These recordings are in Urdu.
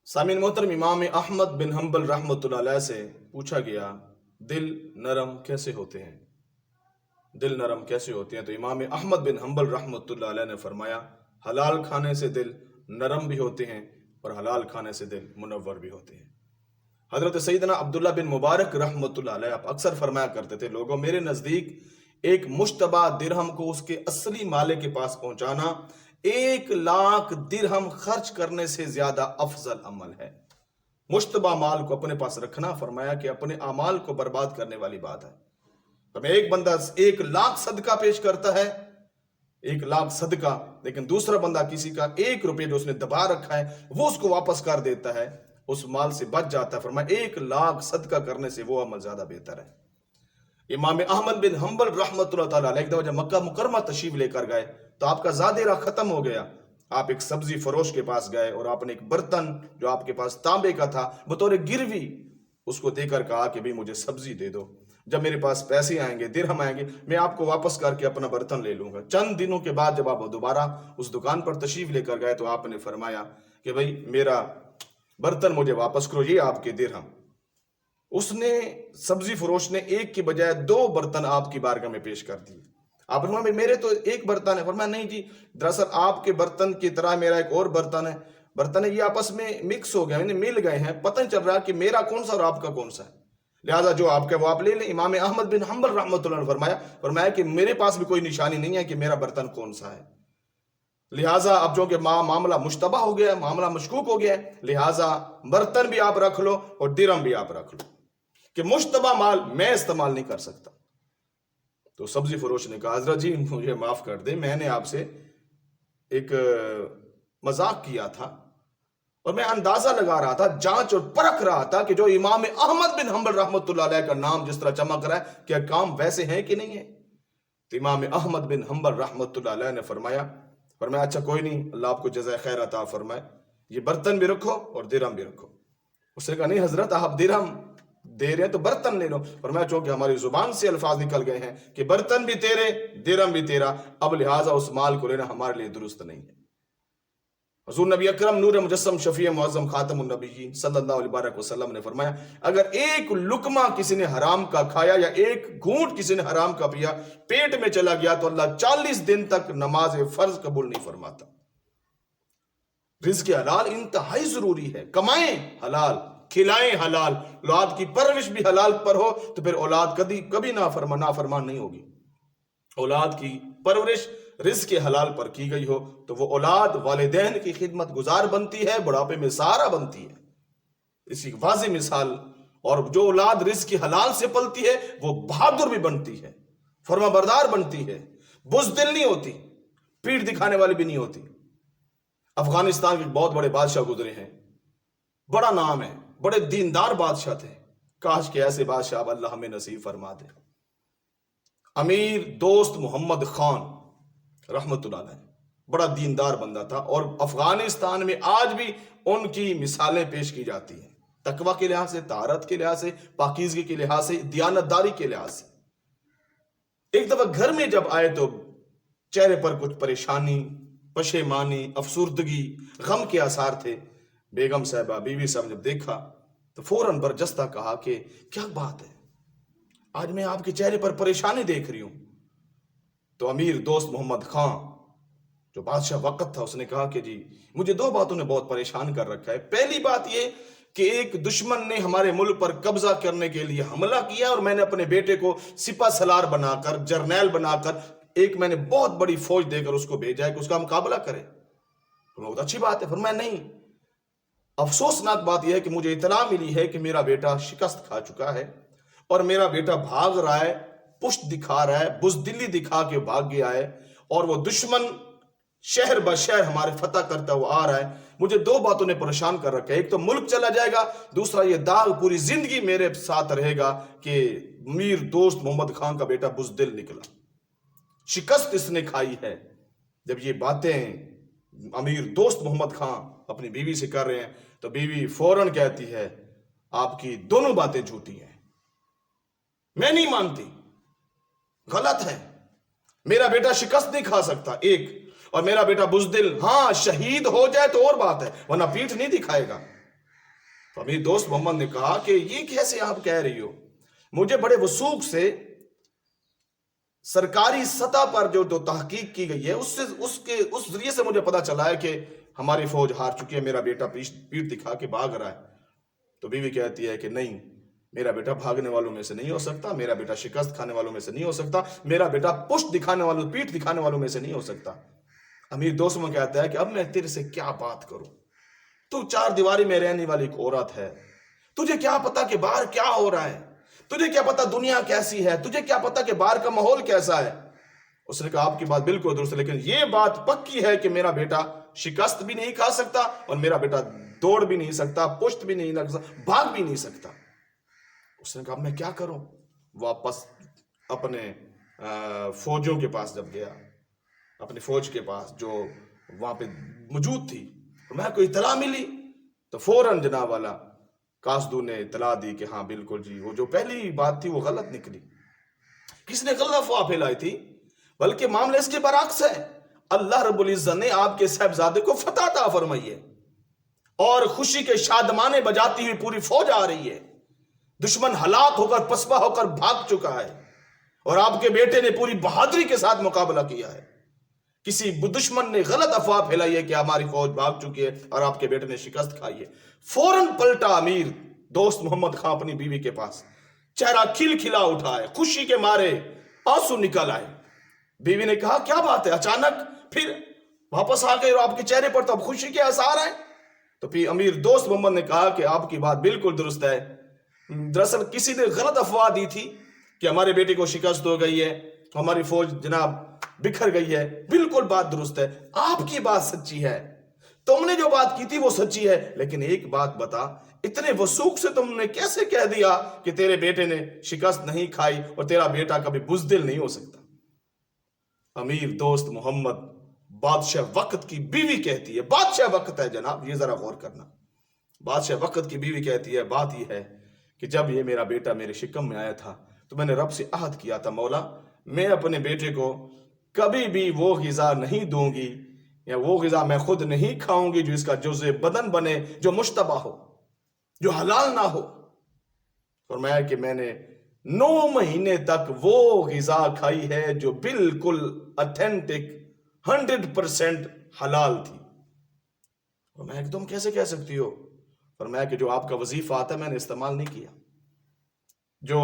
سامعین محترم، امام احمد بن حنبل رحمۃ اللہ علیہ سے پوچھا گیا دل نرم کیسے ہوتے ہیں، دل نرم کیسے ہوتے ہیں؟ تو امام احمد بن حنبل رحمۃ اللہ علیہ نے فرمایا حلال کھانے سے دل نرم بھی ہوتے ہیں اور حلال کھانے سے دل منور بھی ہوتے ہیں۔ حضرت سیدنا عبداللہ بن مبارک رحمۃ اللہ علیہ آپ اکثر فرمایا کرتے تھے، لوگوں میرے نزدیک ایک مشتبہ درہم کو اس کے اصلی مالک کے پاس پہنچانا 1,00,000 درہم خرچ کرنے سے زیادہ افضل عمل ہے۔ مشتبہ مال کو اپنے پاس رکھنا، فرمایا کہ اپنے اعمال کو برباد کرنے والی بات ہے۔ فرمایا ایک بندہ 1,00,000 صدقہ پیش کرتا ہے، 1,00,000 صدقہ، لیکن دوسرا بندہ کسی کا 1 روپے جو اس نے دبا رکھا ہے وہ اس کو واپس کر دیتا ہے، اس مال سے بچ جاتا ہے۔ فرمایا 1,00,000 صدقہ کرنے سے وہ عمل زیادہ بہتر ہے۔ امام احمد بن حنبل رحمۃ اللہ تعالیٰ ایک دفعہ جب مکہ مکرمہ تشریف لے کر گئے تو آپ کا زادیرہ ختم ہو گیا۔ آپ ایک سبزی فروش کے پاس گئے اور آپ نے ایک برتن جو آپ کے پاس تانبے کا تھا بطور گروی اس کو دے کر کہا کہ بھی مجھے سبزی دے دو، جب میرے پاس پیسے آئیں گے، درہم آئیں گے، میں آپ کو واپس کر کے اپنا برتن لے لوں گا۔ چند دنوں کے بعد جب آپ دوبارہ اس دکان پر تشریف لے کر گئے تو آپ نے فرمایا کہ بھائی میرا برتن مجھے واپس کرو، یہ آپ کے درہم۔ اس نے سبزی فروش نے 1 کی بجائے 2 برتن آپ کی بارگاہ میں پیش کر دیے۔ آپ نے فرمایا میرے تو 1 برتن ہے۔ فرمایا نہیں جی، دراصل آپ کے برتن کی طرح میرا ایک اور برتن ہے، یہ آپس میں مکس ہو گئے، مل گئے ہیں، پتہ نہیں چل رہا کہ میرا کون سا اور آپ کا کون سا ہے، لہٰذا جو آپ کا وہ آپ لے لیں۔ امام احمد بن حنبل رحمۃ اللہ نے فرمایا کہ میرے پاس بھی کوئی نشانی نہیں ہے کہ میرا برتن کون سا ہے، لہٰذا اب جو کہ معاملہ مشتبہ ہو گیا ہے، معاملہ مشکوک ہو گیا ہے، لہٰذا برتن بھی آپ رکھ لو اور درہم بھی آپ رکھ لو کہ مشتبہ مال میں استعمال نہیں کر سکتا۔ تو سبزی فروش نے کہا حضرت جی مجھے معاف کر دیں، میں نے آپ سے ایک مذاق کیا تھا اور میں اندازہ لگا رہا تھا، جانچ اور پرکھ رہا تھا کہ جو امام احمد بن حنبل رحمۃ اللہ علیہ کا نام جس طرح چمک رہا ہے کیا کام ویسے ہیں کہ نہیں ہے؟ تو امام احمد بن حنبل رحمۃ اللہ علیہ نے فرمایا اچھا کوئی نہیں، اللہ آپ کو جزائے خیر عطا فرمائے، یہ برتن بھی رکھو اور درہم بھی رکھو۔ اس نے کہا نہیں حضرت آپ درہم دے رہے ہیں تو برتن لے لو۔ فرمایا چونکہ ہماری زبان سے الفاظ نکل گئے ہیں کہ برتن بھی تیرے درہم بھی تیرا، اب لہٰذا اس مال کو لینا ہمارے لیے درست نہیں ہے۔ حضور نبی اکرم نور مجسم شفیع معظم خاتم النبیین صلی اللہ علیہ وسلم نے فرمایا اگر 1 لقمہ کسی نے حرام کا کھایا یا 1 گھونٹ کسی نے حرام کا پیا پیٹ میں چلا گیا تو اللہ 40 دن تک نماز فرض قبول نہیں فرماتا۔ رزق حلال انتہائی ضروری ہے، کمائیں حلال، کھلائیں حلال، اولاد کی پرورش بھی حلال پر ہو تو پھر اولاد کبھی نافرمان نہیں ہوگی۔ اولاد کی پرورش رزق حلال پر کی گئی ہو تو وہ اولاد والدین کی خدمت گزار بنتی ہے، بڑھاپے میں سہارا بنتی ہے۔ اسی واضح مثال، اور جو اولاد رزق حلال سے پلتی ہے وہ بہادر بھی بنتی ہے، فرما بردار بنتی ہے، بزدل نہیں ہوتی، پیٹھ دکھانے والی بھی نہیں ہوتی۔ افغانستان کے بہت بڑے بادشاہ گزرے ہیں، بڑا نام ہے، بڑے دیندار بادشاہ تھے، کاش کہ ایسے بادشاہ اب اللہ ہمیں نصیب فرما دے۔ امیر دوست محمد خان رحمت اللہ علیہ بڑا دیندار بندہ تھا، اور افغانستان میں آج بھی ان کی مثالیں پیش کی جاتی ہیں، تقوی کے لحاظ سے، طہارت کے لحاظ سے، پاکیزگی کے لحاظ سے، دیانتداری کے لحاظ سے۔ ایک دفعہ گھر میں جب آئے تو چہرے پر کچھ پریشانی، پشیمانی، افسردگی، غم کے آثار تھے۔ بیگم صاحبہ، بیوی صاحب جب دیکھا تو فوراً برجستہ کہا کہ کیا بات ہے، آج میں آپ کے چہرے پر پریشانی دیکھ رہی ہوں۔ تو امیر دوست محمد خان جو بادشاہ وقت تھا اس نے کہا کہ جی مجھے 2 باتوں نے بہت پریشان کر رکھا ہے۔ پہلی بات یہ کہ ایک دشمن نے ہمارے ملک پر قبضہ کرنے کے لیے حملہ کیا اور میں نے اپنے بیٹے کو سپہ سالار بنا کر، جرنیل بنا کر، میں نے بہت بڑی فوج دے کر اس کو بھیجا ہے کہ اس کا مقابلہ کرے۔ بہت اچھی بات ہے۔ فرمایا نہیں، افسوسناک بات یہ ہے کہ مجھے اطلاع ملی ہے کہ میرا بیٹا شکست کھا چکا ہے اور میرا بیٹا بھاگ رہا ہے، پشت دکھا رہا ہے، بزدلی دکھا کے بھاگ گیا ہے، اور وہ دشمن شہر بہ شہر ہمارے فتح کرتا ہوا آ رہا ہے۔ مجھے 2 باتوں نے پریشان کر رکھا ہے، ایک تو ملک چلا جائے گا، دوسرا یہ داغ پوری زندگی میرے ساتھ رہے گا کہ امیر دوست محمد خان کا بیٹا بزدل نکلا، شکست اس نے کھائی ہے۔ جب یہ باتیں امیر دوست محمد خان اپنی بیوی سے کر رہے ہیں تو بیوی فوراً کہتی ہے آپ کی دونوں باتیں جھوٹی ہیں، میں نہیں مانتی، غلط ہے، میرا بیٹا شکست نہیں کھا سکتا، اور میرا بیٹا بزدل، ہاں شہید ہو جائے تو اور بات ہے ورنہ پیٹھ نہیں دکھائے گا۔ تو امیر دوست محمد نے کہا کہ یہ کیسے آپ کہہ رہی ہو؟ مجھے بڑے وثوق سے سرکاری سطح پر جو تحقیق کی گئی ہے اس ذریعے سے مجھے پتا چلا ہے کہ ہماری فوج ہار چکی ہے، میرا بیٹا پیٹ دکھا کے بھاگ رہا ہے۔ تو بیوی کہتی ہے کہ نہیں، میرا بیٹا بھاگنے والوں میں سے نہیں ہو سکتا، میرا بیٹا شکست کھانے والوں میں سے نہیں ہو سکتا، میرا بیٹا پشت دکھانے والوں، پیٹ دکھانے والوں میں سے نہیں ہو سکتا۔ امیر دوست میں کہتا ہے کہ اب میں تیرے سے کیا بات کروں، تو چار دیواری میں رہنے والی ایک عورت ہے، تجھے کیا پتا کہ باہر کیا ہو رہا ہے، تجھے کیا پتا دنیا کیسی ہے، تجھے کیا پتا کہ باہر کا ماحول کیسا ہے۔ اس نے کہا آپ کی بات بالکل درست ہے، لیکن یہ بات پکی ہے کہ میرا بیٹا شکست بھی نہیں کھا سکتا اور میرا بیٹا دوڑ بھی نہیں سکتا، پشت بھی نہیں لگ سکتا، بھاگ بھی نہیں سکتا۔ اس نے کہا میں کیا کروں؟ واپس اپنے فوجوں کے پاس جب گیا، اپنی فوج کے پاس جو وہاں پہ موجود تھی، میں کوئی اطلاع ملی تو فوراً جناب والا قاصدو نے اطلاع دی کہ ہاں بالکل جی، وہ جو پہلی بات تھی وہ غلط نکلی، کس نے غلط افواہ پھیلائی تھی، بلکہ معاملہ اس کے برعکس ہے۔ اللہ رب العزت نے آپ کے صاحبزادے کو فتح عطا فرمائی ہے اور خوشی کے شادمانے بجاتی ہوئی پوری فوج آ رہی ہے، دشمن ہلاک ہو کر پسپا ہو کر بھاگ چکا ہے اور آپ کے بیٹے نے پوری بہادری کے ساتھ مقابلہ کیا ہے۔ کسی دشمن نے غلط افواہ پھیلائی ہے کہ ہماری فوج بھاگ چکی ہے اور آپ کے بیٹے نے شکست کھائی ہے۔ فوراً پلٹا امیر دوست محمد خان اپنی بیوی کے پاس، چہرہ کھل کھلا اٹھا ہے، خوشی کے مارے آنسو نکل آئے۔ بیوی نے کہا کیا بات ہے، اچانک پھر واپس آ گئے اور آپ کے چہرے پر تو اب خوشی کے آثار ہیں؟ تو پھر امیر دوست محمد نے کہا کہ آپ کی بات بالکل درست ہے، دراصل کسی نے غلط افواہ دی تھی کہ ہمارے بیٹے کو شکست ہو گئی ہے، ہماری فوج جناب بکھر گئی ہے۔ بالکل بات درست ہے، آپ کی بات سچی ہے، تم نے جو بات کی تھی وہ سچی ہے، لیکن ایک بات بتا، اتنے وثوق سے تم نے کیسے کہہ دیا کہ تیرے بیٹے نے شکست نہیں کھائی اور تیرا بیٹا کبھی بزدل نہیں ہو سکتا؟ امیر دوست محمد بادشاہ وقت کی بیوی کہتی ہے، بادشاہ وقت ہے جناب، یہ ذرا غور کرنا، بادشاہ وقت کی بیوی کہتی ہے بات یہ ہے کہ جب یہ میرا بیٹا میرے شکم میں آیا تھا تو میں نے رب سے عہد کیا تھا، مولا میں اپنے بیٹے کو کبھی بھی وہ غذا نہیں دوں گی یا وہ غذا میں خود نہیں کھاؤں گی جو اس کا جزء بدن بنے، جو مشتبہ ہو، جو حلال نہ ہو۔ فرمایا کہ میں نے 9 مہینے تک وہ غذا کھائی ہے جو بالکل اتھینٹک 100% حلال تھی۔ فرمایا کہ تم کیسے کہہ سکتی ہو؟ فرمایا کہ جو آپ کا وظیفہ آتا ہے میں نے استعمال نہیں کیا، جو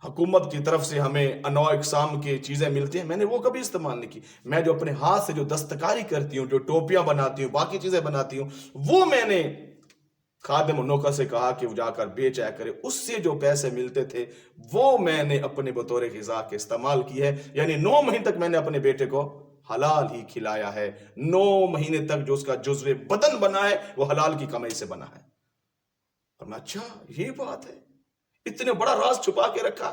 حکومت کی طرف سے ہمیں انواع اقسام کی چیزیں ملتی ہیں میں نے وہ کبھی استعمال نہیں کی، میں جو اپنے ہاتھ سے جو دستکاری کرتی ہوں، جو ٹوپیاں بناتی ہوں، باقی چیزیں بناتی ہوں، وہ میں نے خادم و نوکر سے کہا کہ وہ جا کر بیچا کرے، اس سے جو پیسے ملتے تھے وہ میں نے اپنے بطور غذا کے استعمال کی ہے۔ یعنی 9 مہینے تک میں نے اپنے بیٹے کو حلال ہی کھلایا ہے، 9 مہینے تک جو اس کا جزو بدن بنا ہے وہ حلال کی کمائی سے بنا ہے۔ اور میں اچھا یہ بات ہے، اتنے بڑا راز چھپا کے رکھا۔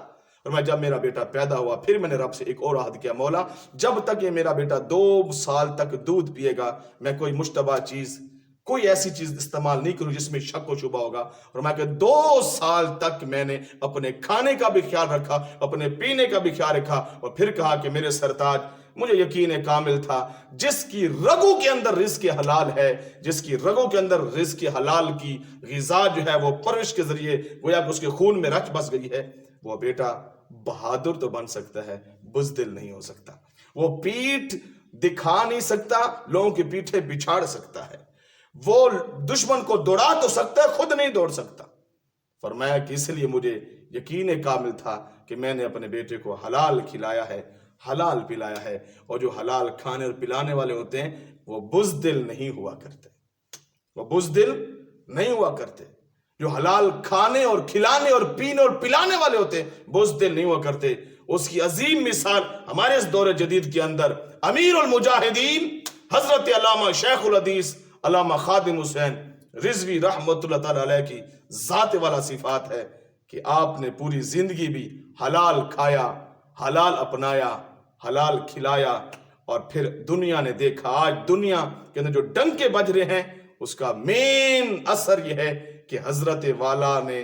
اور میں جب میرا بیٹا پیدا ہوا پھر میں نے رب سے ایک اور عہد کیا، مولا جب تک یہ میرا بیٹا 2 سال تک دودھ پیے گا میں کوئی مشتبہ چیز، کوئی ایسی چیز استعمال نہیں کروں جس میں شک و شبہ ہوگا۔ اور میں کہ 2 سال تک میں نے اپنے کھانے کا بھی خیال رکھا، اپنے پینے کا بھی خیال رکھا، اور پھر کہا کہ میرے سرتاج مجھے یقین کامل تھا جس کی رگوں کے اندر رزق حلال ہے، جس کی رگوں کے اندر رزق حلال کی غذا جو ہے وہ پرورش کے ذریعے گویا کہ اس کے خون میں رچ بس گئی ہے، وہ بیٹا بہادر تو بن سکتا ہے، بزدل نہیں ہو سکتا، وہ پیٹھ دکھا نہیں سکتا، لوگوں کی پیٹھیں بچھاڑ سکتا ہے، وہ دشمن کو دوڑا تو سکتا ہے، خود نہیں دوڑ سکتا۔ فرمایا کہ اس لیے مجھے یقین کامل تھا کہ میں نے اپنے بیٹے کو حلال کھلایا ہے، حلال پلایا ہے، اور جو حلال کھانے اور پلانے والے ہوتے ہیں وہ بزدل نہیں ہوا کرتے، وہ بزدل نہیں ہوا کرتے، جو حلال کھانے اور کھلانے اور پینے اور پلانے والے ہوتے ہیں بزدل نہیں ہوا کرتے۔ اس کی عظیم مثال ہمارے اس دور جدید کے اندر امیر المجاہدین حضرت علامہ شیخ الحدیث علامہ خادم حسین رضوی رحمۃ اللہ تعالی علیہ کی ذات والا صفات ہے کہ آپ نے پوری زندگی بھی حلال کھایا، حلال اپنایا، حلال کھلایا، اور پھر دنیا نے دیکھا، آج دنیا کے اندر جو ڈنکے بج رہے ہیں اس کا مین اثر یہ ہے کہ حضرت والا نے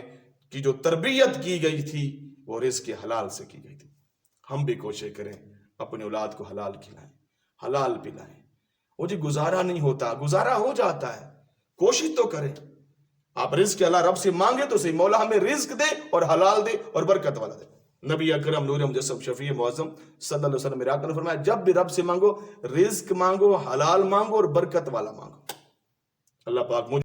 کی جو تربیت کی گئی تھی وہ رزق حلال سے کی گئی تھی۔ ہم بھی کوشش کریں اپنی اولاد کو حلال کھلائیں، حلال پلائیں۔ وہ جی گزارا نہیں ہوتا، گزارا ہو جاتا ہے، کوشش تو کریں، آپ رزق اللہ رب سے مانگے تو صحیح، مولا ہمیں رزق دے اور حلال دے اور برکت والا دے۔ نبی اکرم نور مجسم شفیع معظم صلی اللہ علیہ وسلم میرے آقا نے فرمایا جب بھی رب سے مانگو، رزق مانگو، حلال مانگو اور برکت والا مانگو۔ اللہ پاک مجھے